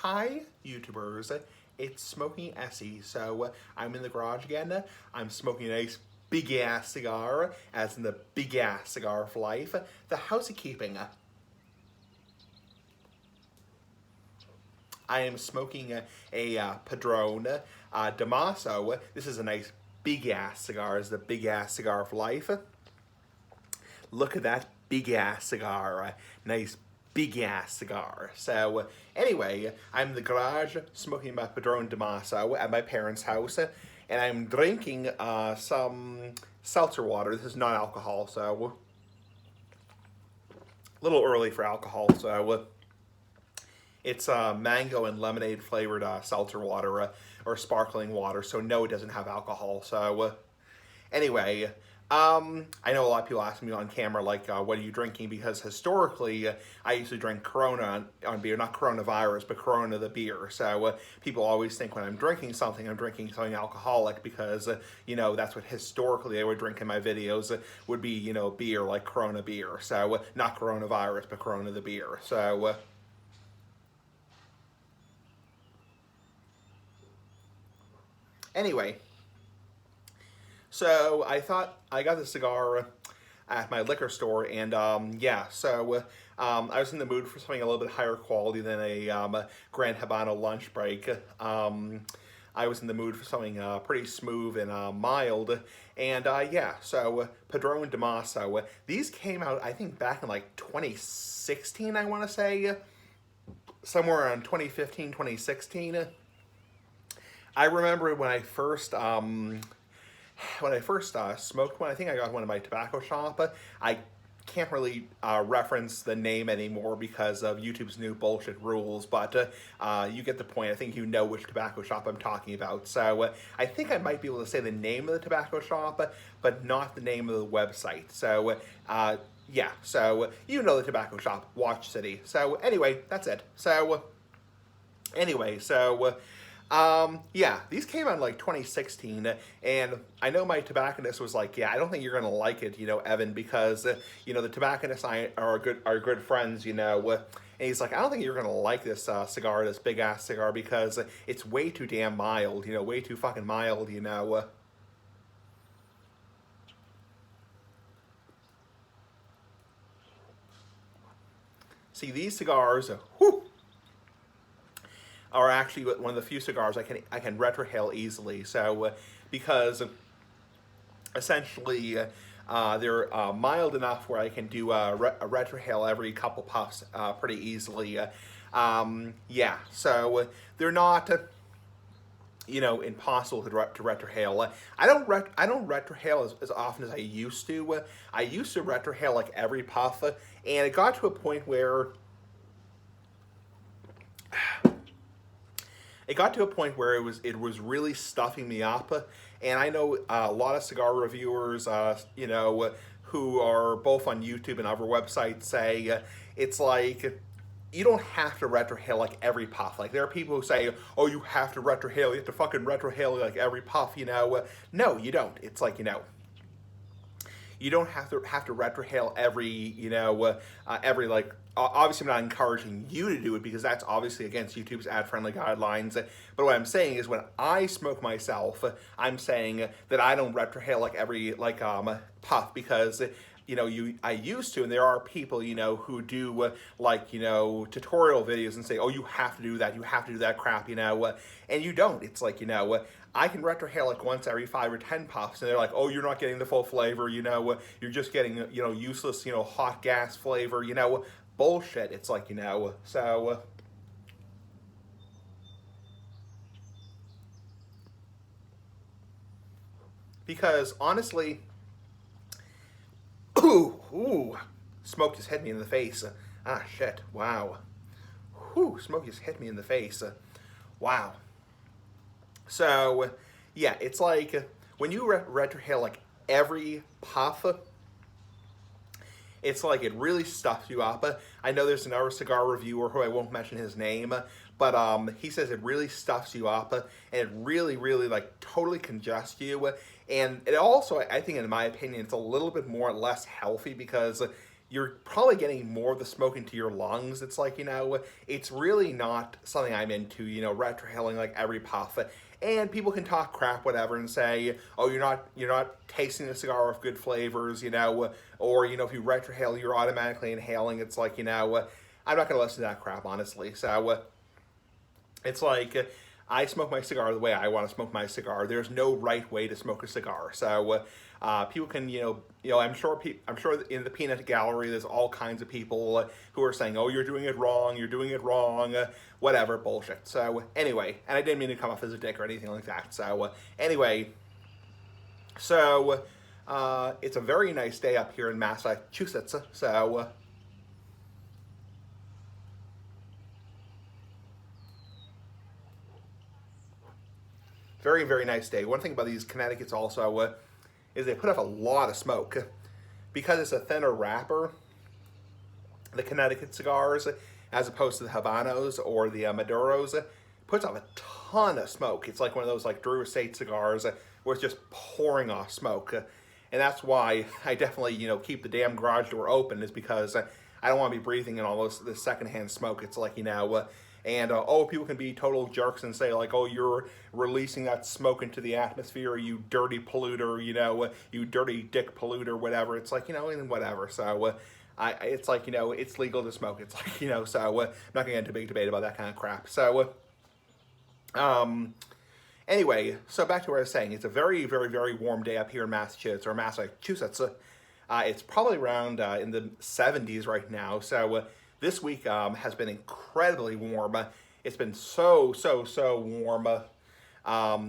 Hi, YouTubers. It's Smoking Essie. So I'm in the garage again. I'm smoking a nice big ass cigar, as in the big ass cigar of life. The housekeeping. I am smoking a Padron Damaso. This is a nice big ass cigar. It's the big ass cigar of life. Look at that big ass cigar. Nice big ass cigar. So anyway, I'm in the garage smoking my Padron Damaso at my parents' house, and I'm drinking some seltzer water. This is not alcohol, so a little early for alcohol. So it's mango and lemonade flavored seltzer water or sparkling water. So no, it doesn't have alcohol. So anyway, I know a lot of people ask me on camera, like, what are you drinking? Because historically, I used to drink Corona on beer, not coronavirus, but Corona the beer. So people always think when I'm drinking something, I'm drinking something alcoholic because, that's what historically I would drink in my videos would be, beer like Corona beer. So not coronavirus, but Corona the beer. So anyway. So I thought I got the cigar at my liquor store, and so I was in the mood for something a little bit higher quality than a Grand Habano lunch break. I was in the mood for something pretty smooth and mild, and so Padron Damaso. These came out, I think, back in like 2016, I want to say, somewhere around 2015, 2016. I remember when I first smoked one. I think I got one in my tobacco shop. I can't really reference the name anymore because of YouTube's new bullshit rules, but you get the point. I think you know which tobacco shop I'm talking about. So I think I might be able to say the name of the tobacco shop, but not the name of the website. So so you know the tobacco shop, Watch City. So anyway, that's it. So anyway, these came out in like 2016, and I know my tobacconist was like, I don't think you're gonna like it, Evan, because the tobacconist and I are good friends, and he's like, I don't think you're gonna like this cigar, this big ass cigar, because it's way too damn mild, way too fucking mild, See, these cigars, are actually one of the few cigars I can retrohale easily. So because essentially they're mild enough where I can do a retrohale every couple puffs pretty easily. So they're not impossible to retrohale. I don't retrohale as often as I used to. I used to retrohale like every puff, and it got to a point where it was really stuffing me up, and I know a lot of cigar reviewers, who are both on YouTube and other websites say it's like you don't have to retrohale like every puff. Like there are people who say, oh, you have to retrohale, you have to fucking retrohale like every puff. No, you don't. It's like you don't have to retrohale every every like. Obviously, I'm not encouraging you to do it because that's obviously against YouTube's ad-friendly guidelines. But what I'm saying is, when I smoke myself, I'm saying that I don't retrohale like every puff because I used to, and there are people who do tutorial videos and say, oh, you have to do that crap, and you don't. It's like I can retrohale like once every 5 or 10 puffs, and they're like, oh, you're not getting the full flavor, you're just getting useless hot gas flavor, bullshit. It's like so. Because honestly, smoke just hit me in the face. Ah, shit, wow. Smoke just hit me in the face. Wow. So, it's like, when you retrohale like every puff, it's like it really stuffs you up. I know there's another cigar reviewer who I won't mention his name, but he says it really stuffs you up, and it really, really like totally congests you. And it also, I think, in my opinion, it's a little bit more less healthy because you're probably getting more of the smoke into your lungs. It's like, it's really not something I'm into, retrohaling like every puff. And people can talk crap, whatever, and say, "Oh, you're not tasting the cigar with good flavors," or if you retrohale, you're automatically inhaling. It's like, I'm not gonna listen to that crap, honestly. So it's like I smoke my cigar the way I want to smoke my cigar. There's no right way to smoke a cigar. So people can, I'm sure in the peanut gallery there's all kinds of people who are saying, "Oh, you're doing it wrong. You're doing it wrong." Whatever bullshit. So anyway, and I didn't mean to come off as a dick or anything like that. So anyway, so it's a very nice day up here in Massachusetts. So. Very, very nice day. One thing about these Connecticut's also is they put off a lot of smoke. Because it's a thinner wrapper, the Connecticut cigars, as opposed to the Habanos or the Maduros, puts off a ton of smoke. It's like one of those like Drew Estate cigars where it's just pouring off smoke. And that's why I definitely, keep the damn garage door open, is because I don't want to be breathing in all the secondhand smoke. It's like, and people can be total jerks and say like, "Oh, you're releasing that smoke into the atmosphere, you dirty polluter, you dirty dick polluter, whatever." It's like, and whatever. So it's like, it's legal to smoke. It's like, so I'm not gonna get into a big debate about that kind of crap. So anyway, so back to what I was saying. It's a very, very, very warm day up here in Massachusetts. It's probably around in the 70s right now. So this week has been incredibly warm. It's been so warm.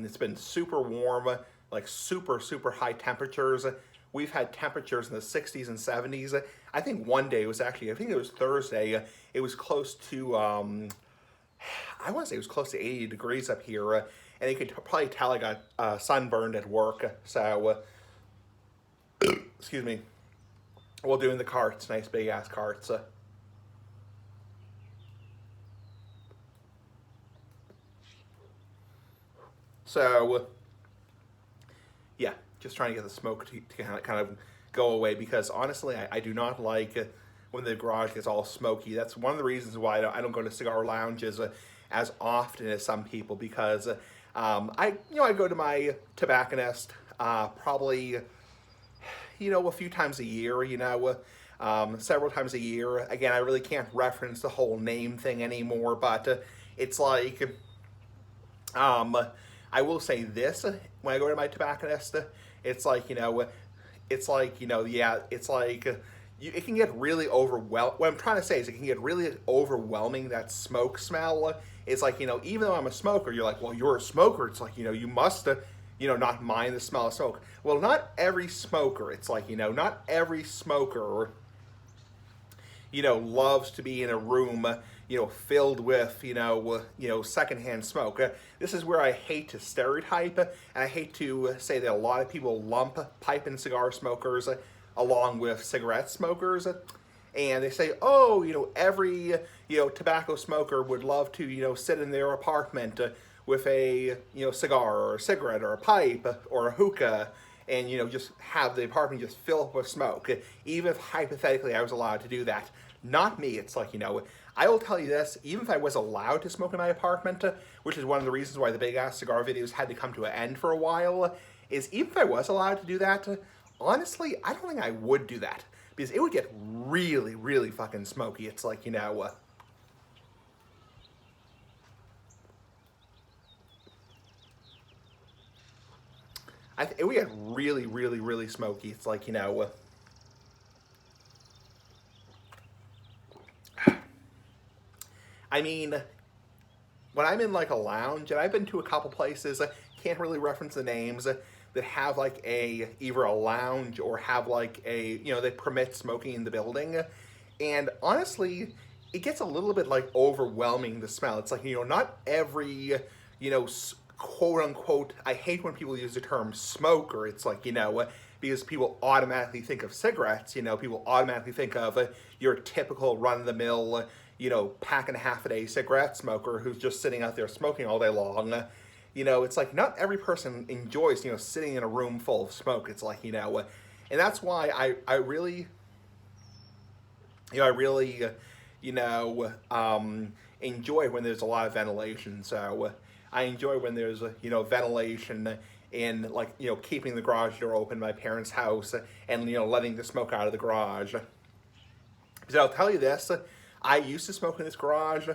It's been super warm, like super, super high temperatures. We've had temperatures in the 60s and 70s. I think one day it was actually, I think it was Thursday, it was close to, I want to say it was close to 80 degrees up here. And you could probably tell I got sunburned at work. So, excuse me, while doing the carts, nice big ass carts. So, yeah, just trying to get the smoke to kind of go away, because honestly, I do not like when the garage gets all smoky. That's one of the reasons why I don't go to cigar lounges as often as some people, because I go to my tobacconist probably, a few times a year, several times a year. Again, I really can't reference the whole name thing anymore, but it's like, I will say this, when I go to my tobacconist, it's like, yeah, it's like, it can get really overwhelming. What I'm trying to say is it can get really overwhelming, that smoke smell. It's like, even though I'm a smoker, you're like, "Well, you're a smoker." It's like, you must, not mind the smell of smoke. Well, not every smoker. It's like, not every smoker, loves to be in a room, filled with, secondhand smoke. This is where I hate to stereotype, and I hate to say that a lot of people lump pipe and cigar smokers along with cigarette smokers. And they say, "Oh, every, tobacco smoker would love to, sit in their apartment with a, cigar or a cigarette or a pipe or a hookah, and, just have the apartment just filled with smoke, even if hypothetically I was allowed to do that." Not me. It's like, I will tell you this, even if I was allowed to smoke in my apartment, which is one of the reasons why the big ass cigar videos had to come to an end for a while, is even if I was allowed to do that, honestly, I don't think I would do that, because it would get really, really fucking smoky. It's like, it would get really, really, really smoky. It's like, I mean, when I'm in like a lounge, and I've been to a couple places, I can't really reference the names, that have like either a lounge or have like they permit smoking in the building. And honestly, it gets a little bit like overwhelming, the smell. It's like, not every, quote unquote, I hate when people use the term smoker. It's like, because people automatically think of cigarettes, people automatically think of your typical run of the mill, pack and a half a day cigarette smoker who's just sitting out there smoking all day long. It's like not every person enjoys, sitting in a room full of smoke. It's like, and that's why I really, I really, enjoy when there's a lot of ventilation. So I enjoy when there's, ventilation in, like, keeping the garage door open in my parents' house, and, letting the smoke out of the garage. Because I'll tell you this, I used to smoke in this garage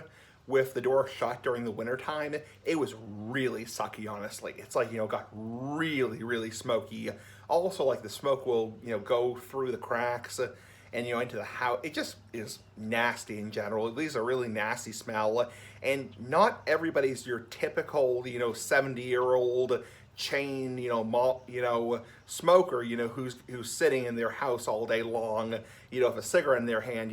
with the door shut during the winter time. It was really sucky, honestly. It's like, got really, really smoky. Also, like, the smoke will, go through the cracks and, into the house. It just is nasty in general. It leaves a really nasty smell. And not everybody's your typical, 70-year-old chain, smoker, who's sitting in their house all day long, with a cigarette in their hand,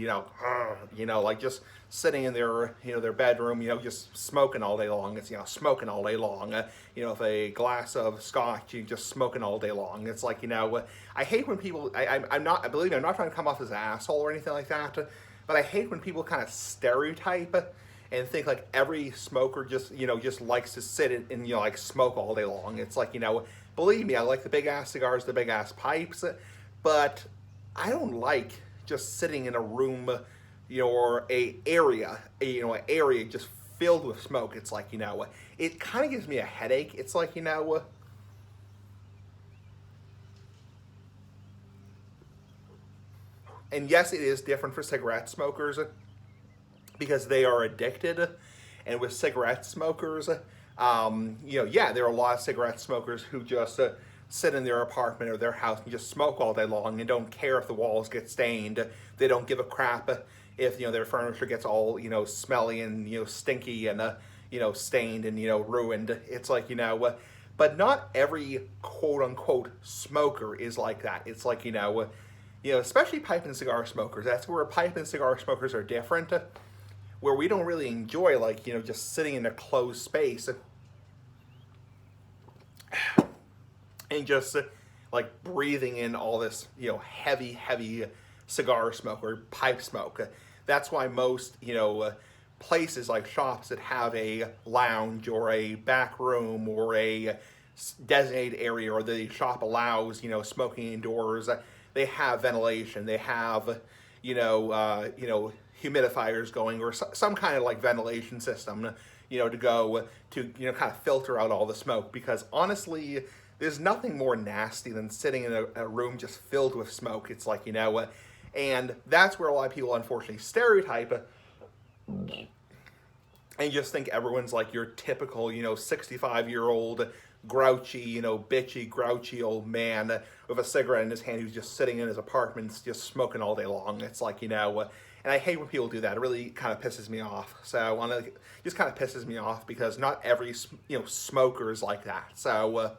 like just sitting in their, their bedroom, just smoking all day long. It's, smoking all day long. With a glass of scotch, you just smoking all day long. It's like, I hate when people, I'm not, believe me, I'm not trying to come off as an asshole or anything like that, but I hate when people kind of stereotype and think like every smoker just, just likes to sit and, like smoke all day long. It's like, believe me, I like the big ass cigars, the big ass pipes, but I don't like just sitting in a room, or an area just filled with smoke. It's like, it kind of gives me a headache. It's like, and yes, it is different for cigarette smokers because they are addicted. And with cigarette smokers, yeah, there are a lot of cigarette smokers who just sit in their apartment or their house and just smoke all day long and don't care if the walls get stained. They don't give a crap if, their furniture gets all, smelly and, stinky and, stained and, ruined. It's like, but not every quote unquote smoker is like that. It's like, especially pipe and cigar smokers. That's where pipe and cigar smokers are different, where we don't really enjoy, like, just sitting in a closed space and just like breathing in all this, heavy cigar smoke or pipe smoke. That's why most, places like shops that have a lounge or a back room or a designated area, or the shop allows, smoking indoors, they have ventilation. They have, humidifiers going, or some kind of like ventilation system, to go to, kind of filter out all the smoke. Because honestly, there's nothing more nasty than sitting in a room just filled with smoke. It's like, and that's where a lot of people unfortunately stereotype and just think everyone's like your typical, 65-year-old grouchy, bitchy, grouchy old man with a cigarette in his hand who's just sitting in his apartment just smoking all day long. It's like, and I hate when people do that. It really kind of pisses me off. So just kind of pisses me off because not every, smoker is like that. So,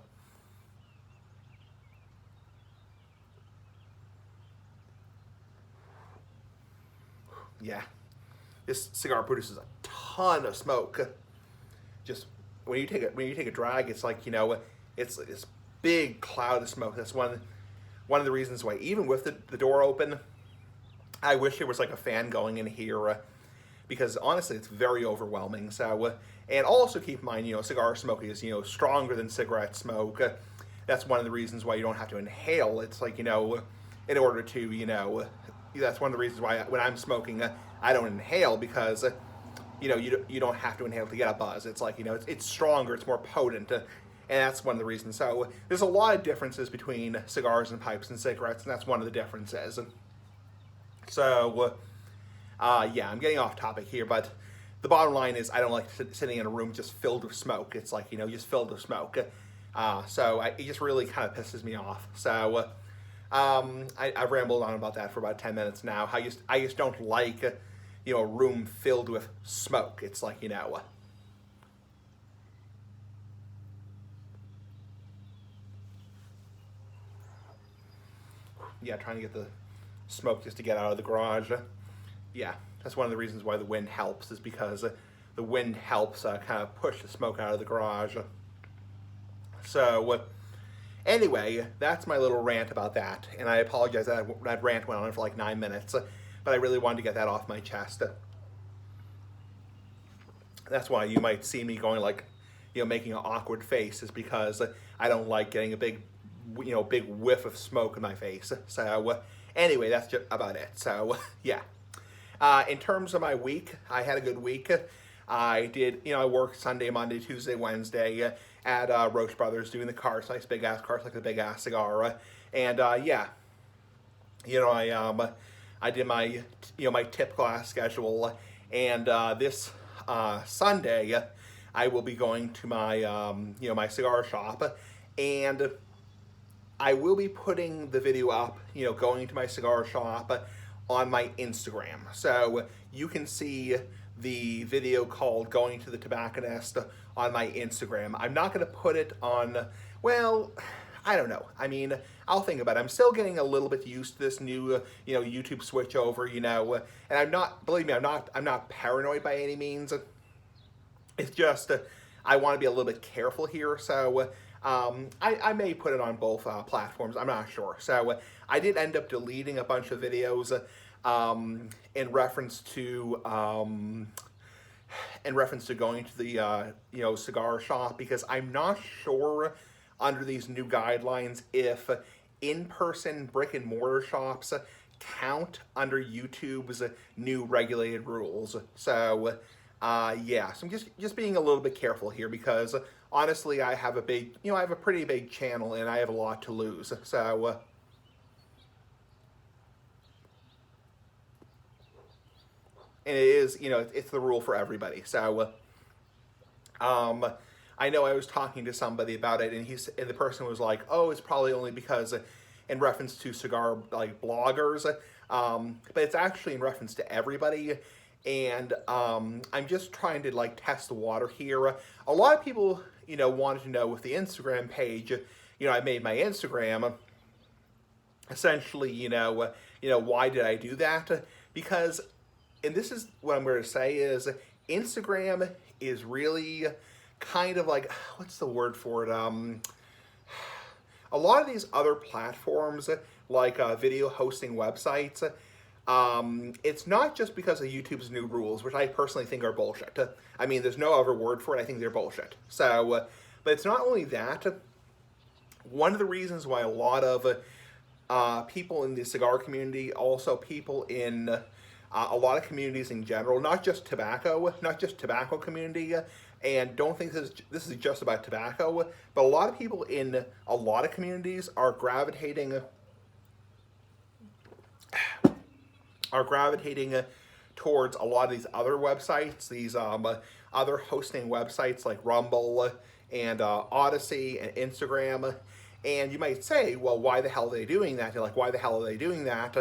yeah, this cigar produces a ton of smoke. Just when you take a drag, it's like, it's this big cloud of smoke. That's one of the reasons why, even with the door open, I wish there was like a fan going in here, because honestly, it's very overwhelming. So, and also keep in mind, cigar smoke is, stronger than cigarette smoke. That's one of the reasons why you don't have to inhale. It's like, in order to, that's one of the reasons why when I'm smoking, I don't inhale, because, you don't have to inhale to get a buzz. It's like, it's stronger, it's more potent. And that's one of the reasons. So there's a lot of differences between cigars and pipes and cigarettes, and that's one of the differences. So, yeah, I'm getting off topic here, but the bottom line is I don't like sitting in a room just filled with smoke. It's like, just filled with smoke. It just really kind of pisses me off. So, I've rambled on about that for about 10 minutes now. I just don't like, a room filled with smoke. It's like, yeah, trying to get the smoke just to get out of the garage. Yeah, that's one of the reasons why the wind helps, is because the wind helps kind of push the smoke out of the garage. So, anyway, that's my little rant about that. And I apologize that rant went on for like 9 minutes, but I really wanted to get that off my chest. That's why you might see me going like, making an awkward face, is because I don't like getting a big whiff of smoke in my face. So, anyway, that's just about it. So, yeah. In terms of my week, I had a good week. I did, I worked Sunday, Monday, Tuesday, Wednesday at Roche Brothers doing the carts, nice big ass carts like a big ass cigar. And yeah, I did my my tip class schedule, and this Sunday I will be going to my my cigar shop, and I will be putting the video up, going to my cigar shop on my Instagram. So you can see the video called Going to the Tobacconist on my Instagram. I'm not going to put it on, well, I don't know. I mean, I'll think about it. I'm still getting a little bit used to this new, YouTube switch over, and I'm not, believe me, I'm not paranoid by any means. It's just, I want to be a little bit careful here. So I may put it on both platforms. I'm not sure. So I did end up deleting a bunch of videos in reference to going to the cigar shop, because I'm not sure under these new guidelines if in-person brick and mortar shops count under YouTube's new regulated rules. So yeah, so I'm just being a little bit careful here, because honestly I have a big, I have a pretty big channel and I have a lot to lose. So and it is, it's the rule for everybody. So I know I was talking to somebody about it, and and the person was like, "Oh, it's probably only because," in reference to cigar like bloggers, but it's actually in reference to everybody. And I'm just trying to like test the water here. A lot of people, wanted to know with the Instagram page. I made my Instagram. Essentially, why did I do that? Because, and this is what I'm going to say, is Instagram is really kind of like, what's the word for it? A lot of these other platforms, like video hosting websites, it's not just because of YouTube's new rules, which I personally think are bullshit. I mean, there's no other word for it. I think they're bullshit. So, but it's not only that. One of the reasons why a lot of people in the cigar community, also people in a lot of communities in general, not just tobacco community, and don't think this is just about tobacco, but a lot of people in a lot of communities are gravitating towards a lot of these other websites, these other hosting websites like Rumble and Odyssey and Instagram. And you might say, well, why the hell are they doing that? You're like, why the hell are they doing that?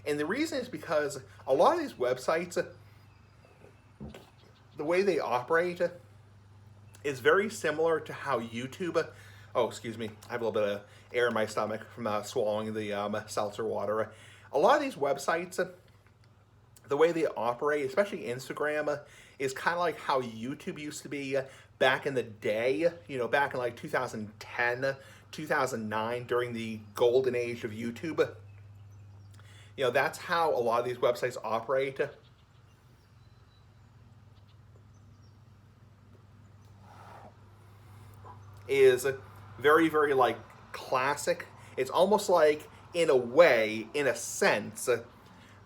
And the reason is because a lot of these websites, the way they operate is very similar to how YouTube, oh, excuse me, I have a little bit of air in my stomach from swallowing the seltzer water. A lot of these websites, the way they operate, especially Instagram, is kind of like how YouTube used to be back in the day, back in like 2010, 2009, during the golden age of YouTube. That's how a lot of these websites operate. Is very, very like classic. It's almost like, in a way, in a sense,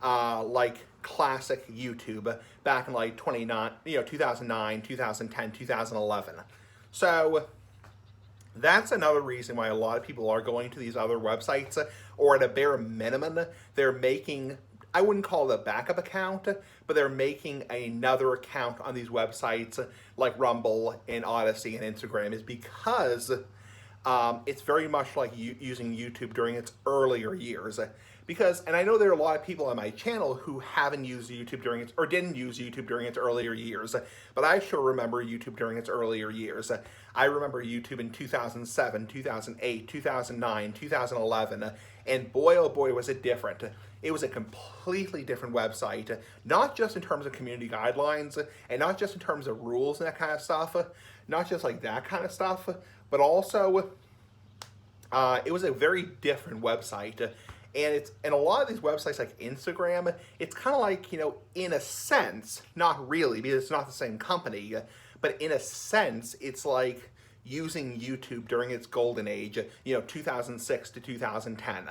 like classic YouTube back in like 2009, 2010, 2011. So that's another reason why a lot of people are going to these other websites, or at a bare minimum, they're making, I wouldn't call it a backup account, but they're making another account on these websites like Rumble and Odyssey and Instagram, is because it's very much like using YouTube during its earlier years. Because, and I know there are a lot of people on my channel who haven't used YouTube during its, or didn't use YouTube during its earlier years, but I sure remember YouTube during its earlier years. I remember YouTube in 2007, 2008, 2009, 2011, and boy, oh boy, was it different. It was a completely different website, not just in terms of community guidelines, and not just in terms of rules and that kind of stuff, not just like that kind of stuff, but also it was a very different website. And a lot of these websites like Instagram, it's kind of like, in a sense, not really, because it's not the same company, but in a sense, it's like using YouTube during its golden age, 2006 to 2010.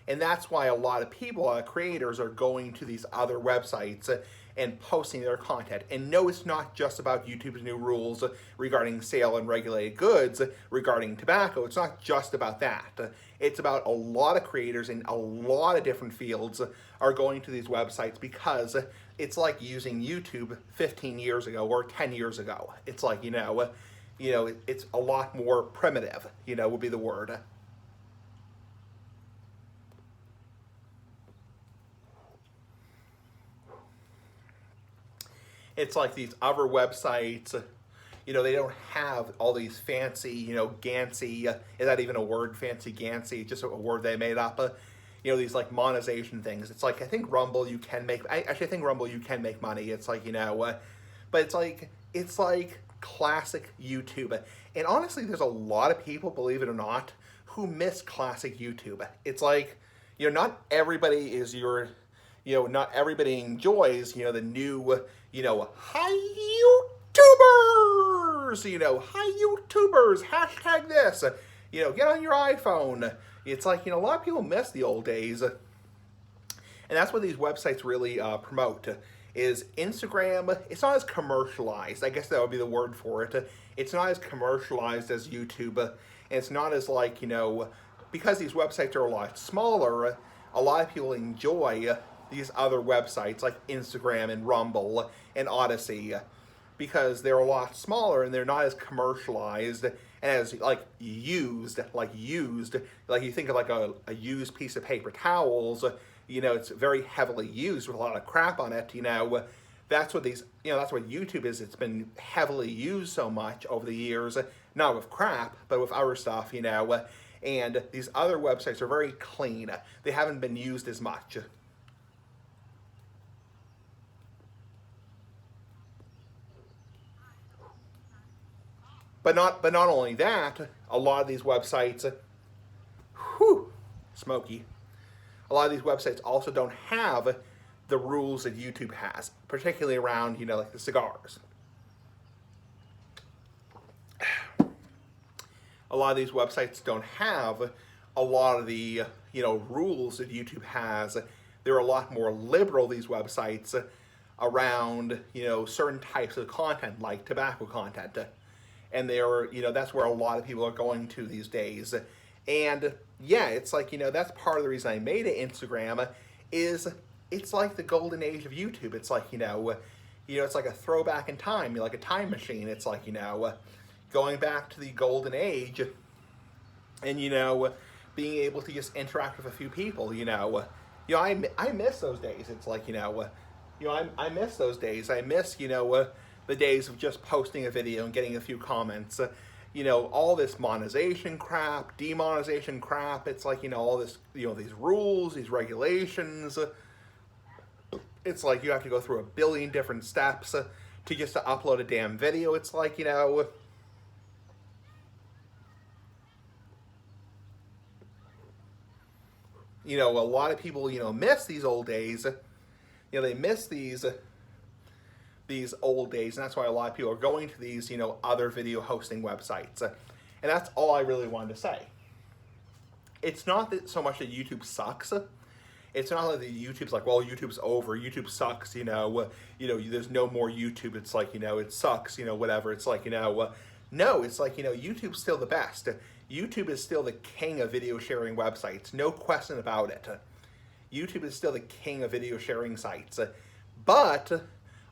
And that's why a lot of people, creators, are going to these other websites and posting their content. And no, it's not just about YouTube's new rules regarding sale and regulated goods regarding tobacco. It's not just about that. It's about a lot of creators in a lot of different fields are going to these websites because it's like using YouTube 15 years ago or 10 years ago. It's like, it's a lot more primitive, would be the word. It's like these other websites, they don't have all these fancy, Gansy, is that even a word, fancy Gansy, it's just a word they made up, these like monetization things. It's like, I think Rumble you can make, I think Rumble you can make money. It's like, but it's like classic YouTube. And honestly, there's a lot of people, believe it or not, who miss classic YouTube. It's like, not everybody is your, not everybody enjoys, the new, hi YouTubers, hi YouTubers, hashtag this, get on your iPhone. It's like, a lot of people miss the old days. And that's what these websites really promote, is Instagram. It's not as commercialized. I guess that would be the word for it. It's not as commercialized as YouTube. And it's not as like, because these websites are a lot smaller, a lot of people enjoy these other websites like Instagram and Rumble and Odyssey because they're a lot smaller and they're not as commercialized and as used, like you think of like a used piece of paper towels, it's very heavily used with a lot of crap on it, that's what these, that's what YouTube is. It's been heavily used so much over the years, not with crap, but with other stuff, and these other websites are very clean. They haven't been used as much. But not only that, a lot of these websites, smoky. A lot of these websites also don't have the rules that YouTube has, particularly around, like the cigars. A lot of these websites don't have a lot of the, rules that YouTube has. They're a lot more liberal, these websites, around, certain types of content, like tobacco content. And they're, that's where a lot of people are going to these days. And yeah, it's like, that's part of the reason I made it Instagram, is it's like the golden age of YouTube. It's like, it's like a throwback in time, like a time machine. It's like, going back to the golden age and, being able to just interact with a few people, I miss those days. It's like, I miss those days. I miss, the days of just posting a video and getting a few comments. All this monetization crap, demonetization crap. It's like, all this, these rules, these regulations. It's like you have to go through a billion different steps to just to upload a damn video. It's like, a lot of people, miss these old days. They miss these old days, and that's why a lot of people are going to these, other video hosting websites. And that's all I really wanted to say. It's not that so much that YouTube sucks. It's not like the YouTube's like, well, YouTube's over, YouTube sucks, there's no more YouTube. It's like, it sucks, whatever. It's like, no, it's like, YouTube's still the best. YouTube is still the king of video sharing websites, no question about it. YouTube is still the king of video sharing sites. But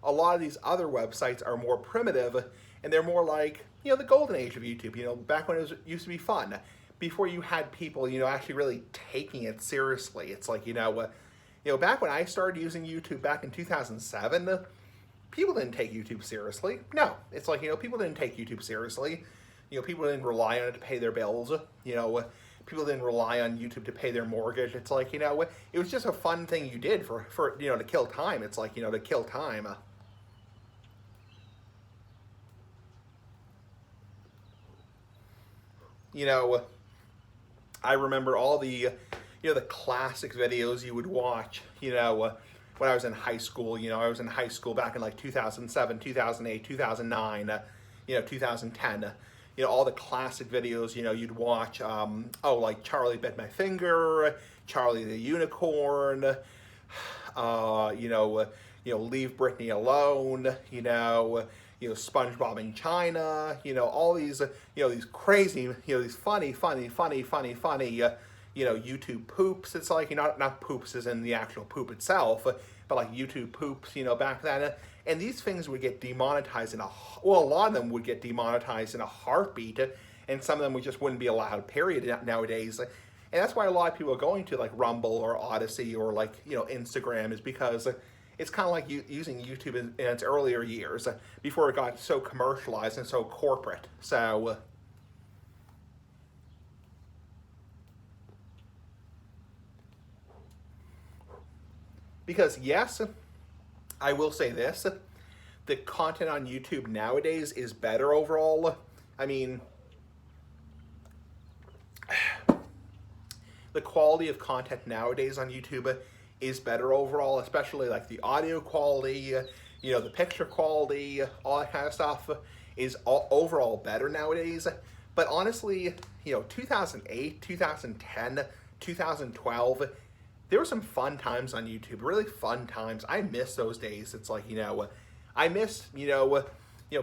a lot of these other websites are more primitive, and they're more like, the golden age of YouTube, back when it used to be fun, before you had people, actually really taking it seriously. It's like, back when I started using YouTube back in 2007, people didn't take YouTube seriously. No, it's like, people didn't take YouTube seriously. People didn't rely on it to pay their bills. People didn't rely on YouTube to pay their mortgage. It's like, it was just a fun thing you did for to kill time. It's like, to kill time. I remember all the, the classic videos you would watch, when I was in high school. I was in high school back in like 2007, 2008, 2009, 2010. All the classic videos, you'd watch, like Charlie Bit My Finger, Charlie the Unicorn, Leave Britney Alone, SpongeBob in China, all these, these crazy, these funny, YouTube poops. It's like, not poops as in the actual poop itself, but like YouTube poops, back then. And these things would get demonetized a lot of them would get demonetized in a heartbeat, and some of them just wouldn't be allowed, period, nowadays. And that's why a lot of people are going to like Rumble or Odyssey or like, Instagram, is because it's kind of like using YouTube in its earlier years, before it got so commercialized and so corporate. So, because yes, I will say this, the content on YouTube nowadays is better overall. I mean, the quality of content nowadays on YouTube is better overall, especially like the audio quality, the picture quality, all that kind of stuff is overall better nowadays. But honestly, 2008, 2010, 2012, there were some fun times on YouTube, really fun times. I miss those days. It's like, I miss,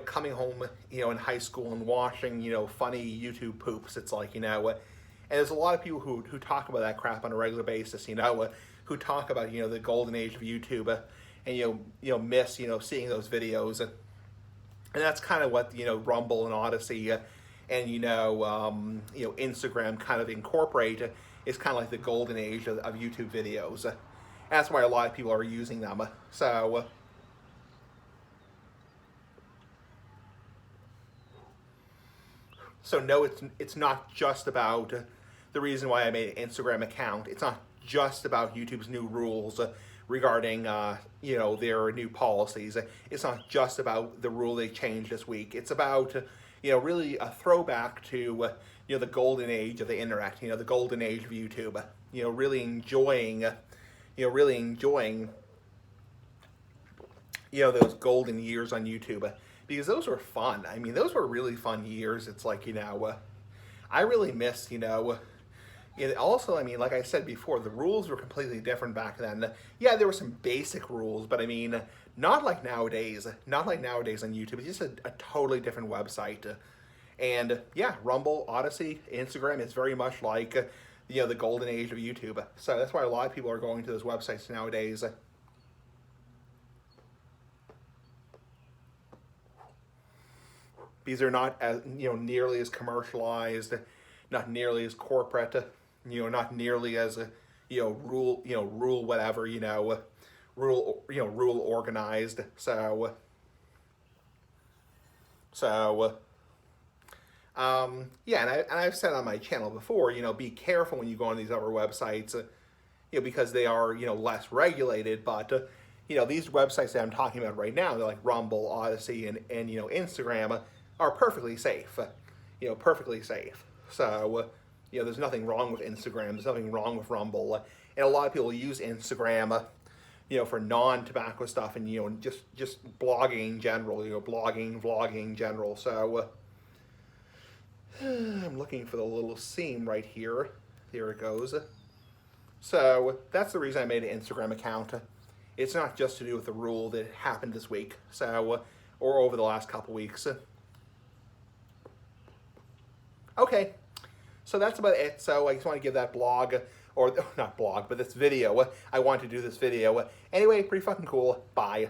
coming home, in high school and watching, funny YouTube poops. It's like, and there's a lot of people who talk about that crap on a regular basis, who talk about, the golden age of YouTube, and, miss, seeing those videos. And that's kind of what, Rumble and Odyssey, and, Instagram kind of incorporate. Is kind of like the golden age of YouTube videos. That's why a lot of people are using them. So no, it's not just about the reason why I made an Instagram account. It's not just about YouTube's new rules regarding their new policies. It's not just about the rule they changed this week. It's about really a throwback to the golden age of the internet. The golden age of YouTube. Really enjoying those golden years on YouTube, because those were fun. I mean, those were really fun years. It's like, I really miss, also, I mean, like I said before, the rules were completely different back then. Yeah, there were some basic rules, but I mean, not like nowadays. Not like nowadays on YouTube. It's just a totally different website. And yeah, Rumble, Odyssey, Instagram is very much like, the golden age of YouTube. So that's why a lot of people are going to those websites nowadays. These are not as, nearly as commercialized, not nearly as corporate, not nearly as, rule whatever, rule organized. So, yeah, and I've said on my channel before, be careful when you go on these other websites, because they are, less regulated. But, these websites that I'm talking about right now, they're like Rumble, Odyssey, and Instagram, are perfectly safe, perfectly safe. So, there's nothing wrong with Instagram. There's nothing wrong with Rumble. And a lot of people use Instagram, for non-tobacco stuff and, just blogging in general, blogging, vlogging in general. So, I'm looking for the little seam right here. There it goes. So that's the reason I made an Instagram account. It's not just to do with the rule that happened this week, so, or over the last couple weeks. Okay, so that's about it. So I just want to give that blog, or not blog, but this video. I wanted to do this video. Anyway, pretty fucking cool. Bye.